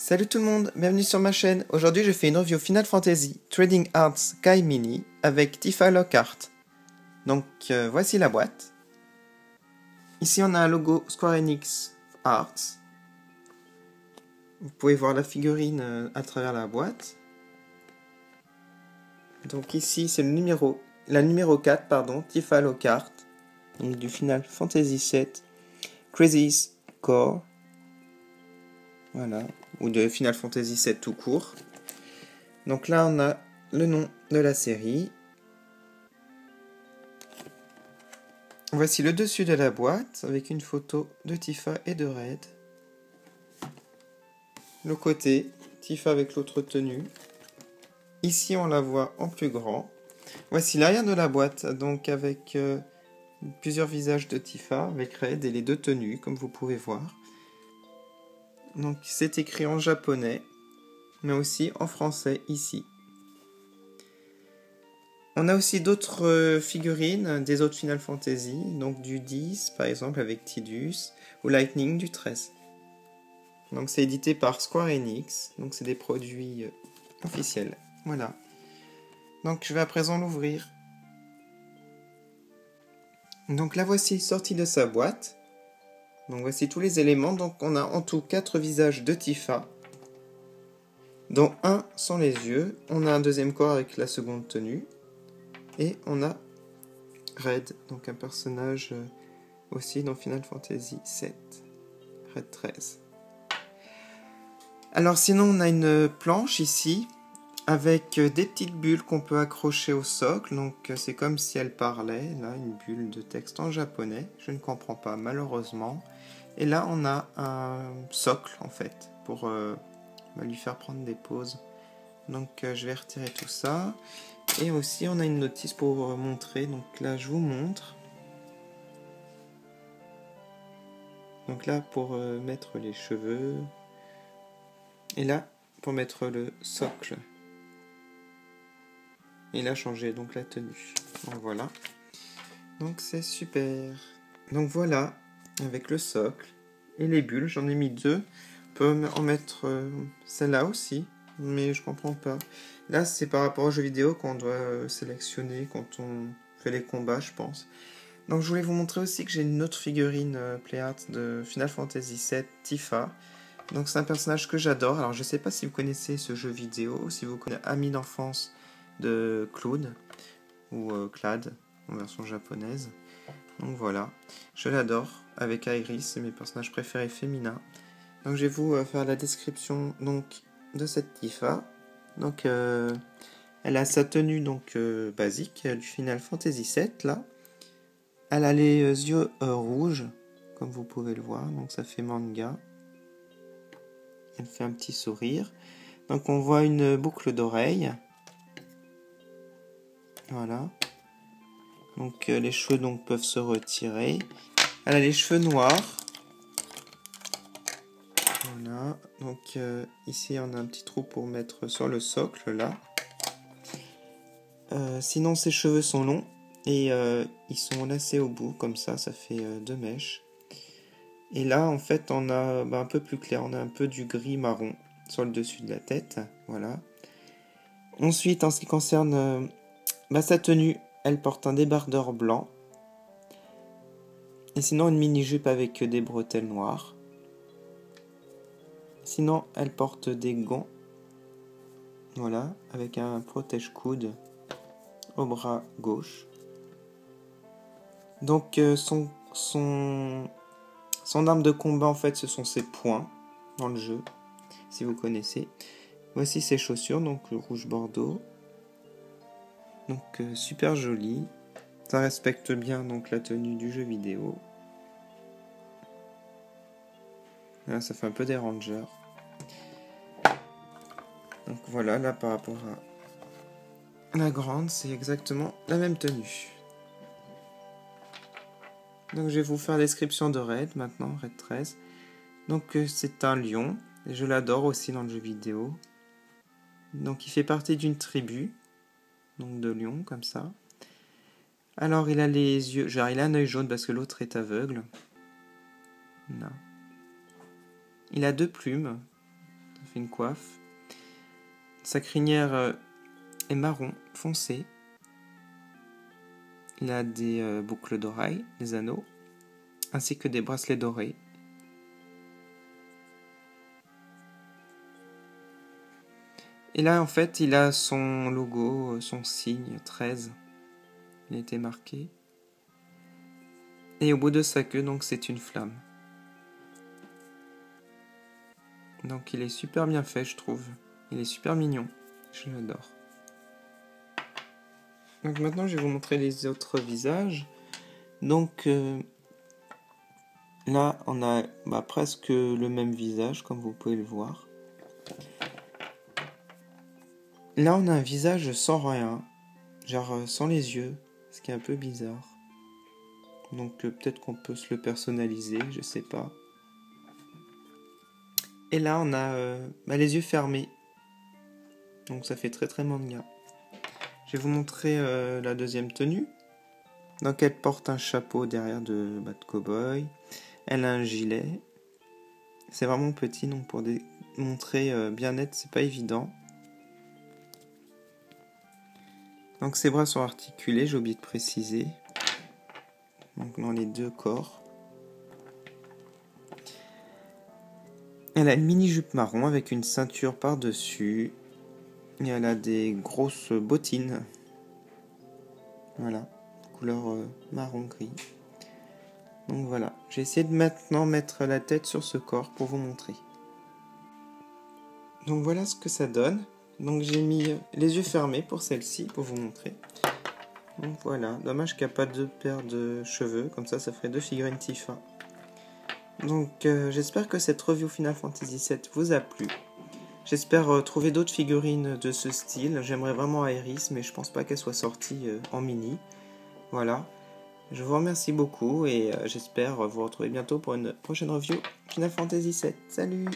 Salut tout le monde, bienvenue sur ma chaîne. Aujourd'hui je fais une review Final Fantasy Trading Arts Kai Mini avec Tifa Lockhart. Donc voici la boîte. Ici on a un logo Square Enix Arts. Vous pouvez voir la figurine à travers la boîte. Donc ici c'est la numéro 4, Tifa Lockhart. Donc du Final Fantasy VII Crisis Core. Voilà, ou de Final Fantasy VII tout court. Donc là on a le nom de la série. Voici le dessus de la boîte avec une photo de Tifa et de Red. Le côté, Tifa avec l'autre tenue. Ici on la voit en plus grand. Voici l'arrière de la boîte, donc avec plusieurs visages de Tifa, avec Red et les deux tenues comme vous pouvez voir. Donc c'est écrit en japonais, mais aussi en français ici. On a aussi d'autres figurines des autres Final Fantasy, donc du 10 par exemple avec Tidus, ou Lightning du 13. Donc c'est édité par Square Enix, donc c'est des produits officiels. Voilà. Donc je vais à présent l'ouvrir. Donc la voici sortie de sa boîte. Donc voici tous les éléments. Donc on a en tout 4 visages de Tifa, dont un sans les yeux. On a un deuxième corps avec la seconde tenue. Et on a Red, donc un personnage aussi dans Final Fantasy VII, Red 13. Alors sinon on a une planche ici, avec des petites bulles qu'on peut accrocher au socle, donc c'est comme si elle parlait, là une bulle de texte en japonais, je ne comprends pas malheureusement. Et là on a un socle en fait, pour lui faire prendre des pauses. Donc je vais retirer tout ça. Et aussi on a une notice pour montrer, donc là je vous montre. Donc là pour mettre les cheveux. Et là pour mettre le socle. Et là changer donc la tenue. Donc voilà. Donc c'est super. Donc voilà, avec le socle et les bulles, j'en ai mis 2. On peut en mettre celle-là aussi, mais je comprends pas. Là, c'est par rapport aux jeux vidéo qu'on doit sélectionner quand on fait les combats, je pense. Donc, je voulais vous montrer aussi que j'ai une autre figurine Playart de Final Fantasy VII, Tifa. Donc, c'est un personnage que j'adore. Alors, je sais pas si vous connaissez ce jeu vidéo, si vous connaissez Ami d'enfance de Cloud, ou Clad, en version japonaise. Donc, voilà. Je l'adore, avec Iris, c'est mes personnages préférés féminins. Donc, je vais vous faire la description donc, de cette Tifa. Donc, elle a sa tenue donc basique du Final Fantasy VII là. Elle a les yeux rouges, comme vous pouvez le voir. Donc ça fait manga. Elle fait un petit sourire. Donc on voit une boucle d'oreille. Voilà. Donc les cheveux donc peuvent se retirer. Elle a les cheveux noirs. Voilà. Donc ici on a un petit trou pour mettre sur le socle là. Sinon ses cheveux sont longs et ils sont lacés au bout comme ça fait 2 mèches. Et là en fait on a un peu plus clair, on a un peu du gris marron sur le dessus de la tête, voilà. Ensuite en ce qui concerne sa tenue, elle porte un débardeur blanc et sinon une mini jupe avec des bretelles noires. Sinon elle porte des gants, voilà, avec un protège-coude au bras gauche. Donc son arme de combat en fait ce sont ses poings dans le jeu, si vous connaissez. Voici ses chaussures, donc rouge bordeaux. Donc super joli. Ça respecte bien donc la tenue du jeu vidéo. Là ça fait un peu des rangers. Donc voilà, là par rapport à la grande, c'est exactement la même tenue. Donc je vais vous faire la description de Red maintenant, Red 13. Donc c'est un lion, et je l'adore aussi dans le jeu vidéo. Donc il fait partie d'une tribu, donc de lions comme ça. Alors il a les yeux, genre il a un œil jaune parce que l'autre est aveugle. Là. Il a 2 plumes, ça fait une coiffe. Sa crinière est marron foncé. Il a des boucles d'oreilles, des anneaux, ainsi que des bracelets dorés. Et là, en fait, il a son logo, son signe 13. Il a été marqué. Et au bout de sa queue, donc, c'est une flamme. Donc, il est super bien fait, je trouve. Il est super mignon. Je l'adore. Donc, maintenant, je vais vous montrer les autres visages. Donc, là, on a presque le même visage, comme vous pouvez le voir. Là, on a un visage sans rien, genre sans les yeux, ce qui est un peu bizarre. Donc peut-être qu'on peut se le personnaliser, je sais pas. Et là, on a les yeux fermés. Donc ça fait très très manga. Je vais vous montrer la deuxième tenue. Donc elle porte un chapeau derrière de cow-boy. Elle a un gilet. C'est vraiment petit, donc pour montrer bien net, c'est pas évident. Donc ses bras sont articulés, j'ai oublié de préciser. Donc dans les deux corps. Elle a une mini-jupe marron avec une ceinture par-dessus. Et elle a des grosses bottines. Voilà, couleur marron-gris. Donc voilà, j'ai essayé de maintenant mettre la tête sur ce corps pour vous montrer. Donc voilà ce que ça donne. Donc j'ai mis les yeux fermés pour celle-ci, pour vous montrer. Donc voilà, dommage qu'il n'y a pas deux paires de cheveux, comme ça ferait deux figurines Tifa. Donc j'espère que cette review Final Fantasy VII vous a plu. J'espère trouver d'autres figurines de ce style. J'aimerais vraiment Aeris, mais je pense pas qu'elle soit sortie en mini. Voilà, je vous remercie beaucoup et j'espère vous retrouver bientôt pour une prochaine review Final Fantasy VII. Salut!